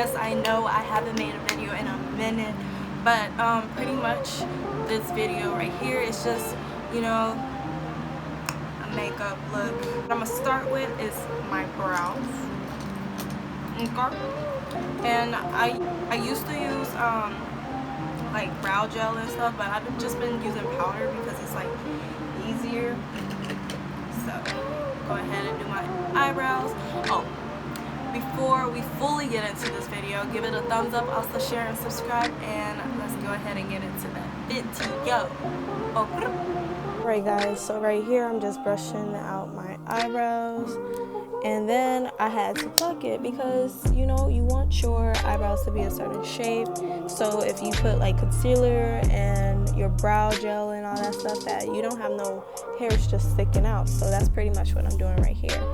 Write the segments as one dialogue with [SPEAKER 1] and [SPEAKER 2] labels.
[SPEAKER 1] Yes, I know I haven't made a video in a minute, but pretty much this video right here is just, you know, a makeup look. What I'm gonna start with is my brows. Okay. And I used to use like brow gel and stuff, but I've just been using powder because it's like easier. So go ahead and do my eyebrows. Oh, before we fully get into this video, give it a thumbs up, also share and subscribe, and let's go ahead and get into that video. Alright guys, so right here I'm just brushing out my eyebrows, and then I had to pluck it because, you know, you want your eyebrows to be a certain shape. So if you put like concealer and your brow gel and all that stuff, that you don't have no hairs just sticking out. So that's pretty much what I'm doing right here.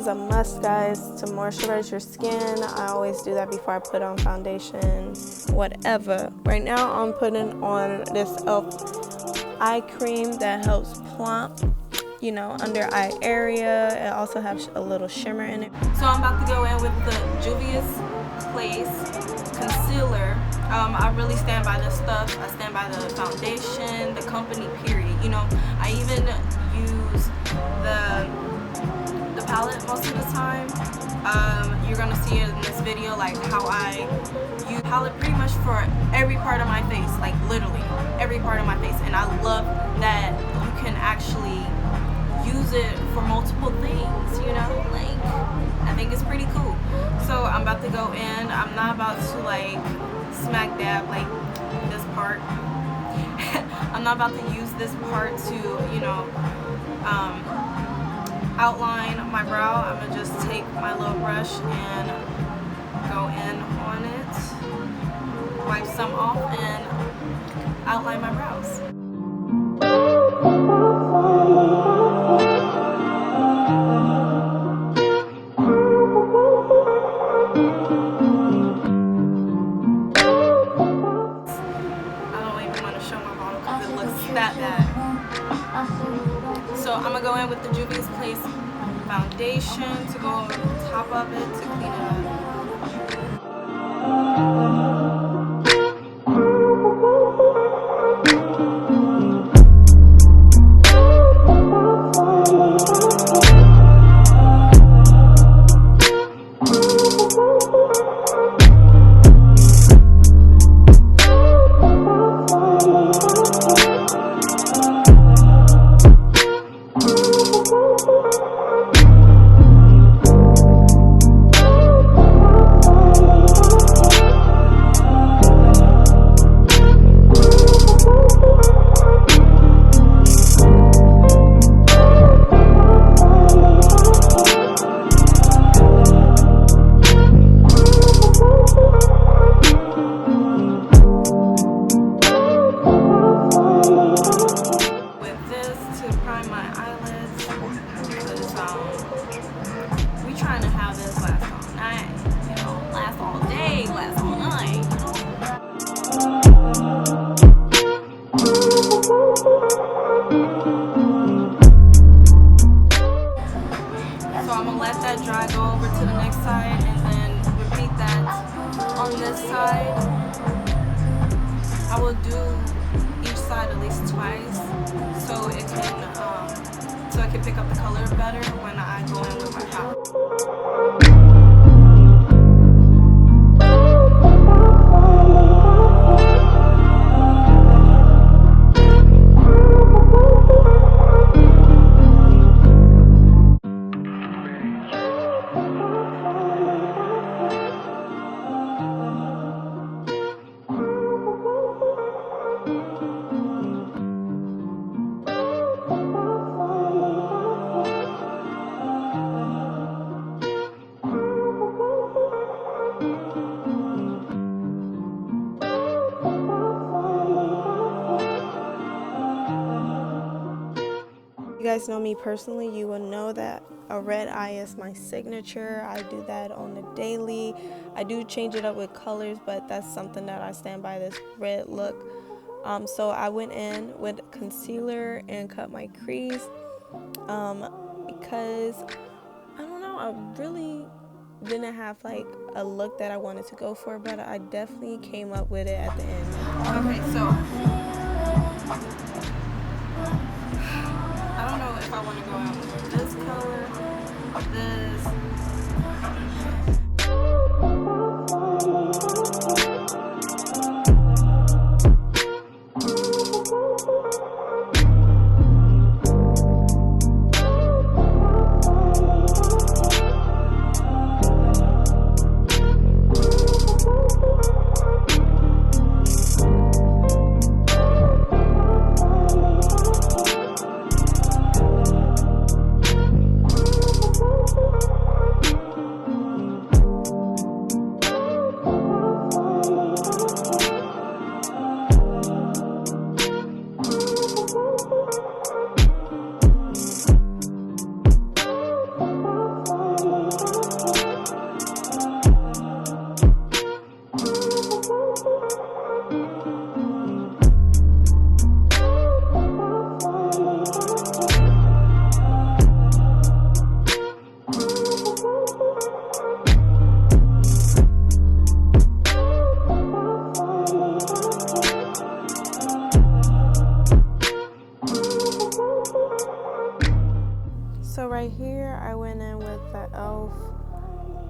[SPEAKER 1] A must, guys, to moisturize your skin. I always do that before I put on foundation, whatever. Right now I'm putting on this e.l.f. eye cream that helps plump, you know, under eye area. It also has a little shimmer in it. So I'm about to go in with the Juvia's Place concealer. I really stand by this stuff. I stand by the foundation, the company, period. You know, I even use the palette most of the time. You're gonna see it in this video, like how I use palette pretty much for every part of my face, like literally every part of my face. And I love that you can actually use it for multiple things, you know, like I think it's pretty cool. So I'm about to go in. I'm not about to like smack dab like this part. I'm not about to use this part to, you know, outline my brow. I'm gonna just take my little brush and go in on it, wipe some off, and outline my brows. I don't even want to show my bottle because it looks that bad. So I'm gonna go in with the Juvia's Place foundation to go over the top of it to clean it up. So I'm gonna let that dry, go over to the next side, and then repeat that on this side. I will do each side at least twice, so it can so I can pick up the color better when I go in with my palette. guys know me personally, you will know that a red eye is my signature. I do that on the daily. I do change it up with colors, but that's something that I stand by, this red look. So I went in with concealer and cut my crease because I don't know, I really didn't have like a look that I wanted to go for, but I definitely came up with it at the end. Okay, so I don't know if I want to go out with this color, this. So right here, I went in with the e.l.f.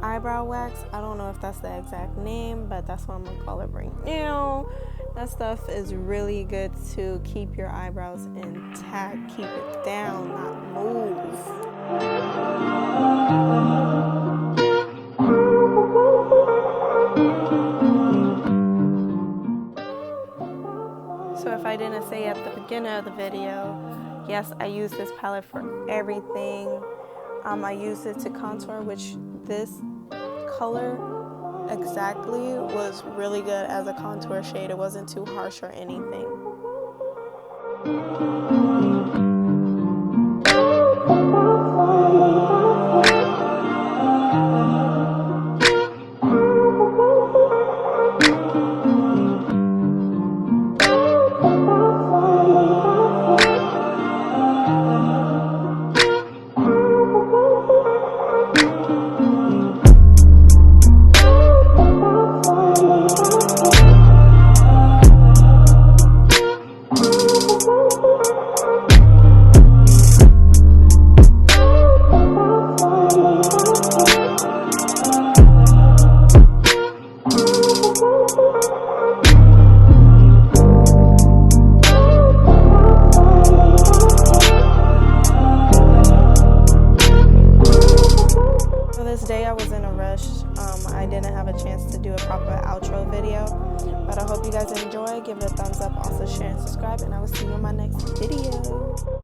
[SPEAKER 1] eyebrow wax. I don't know if that's the exact name, but that's what I'm gonna call it right now. That stuff is really good to keep your eyebrows intact, keep it down, not move. So if I didn't say at the beginning of the video, yes, I use this palette for everything. I use it to contour, which this color exactly was really good as a contour shade. It wasn't too harsh or anything. This day I was in a rush. I didn't have a chance to do a proper outro video, but I hope you guys enjoy. Give it a thumbs up, also share and subscribe, and I will see you in my next video.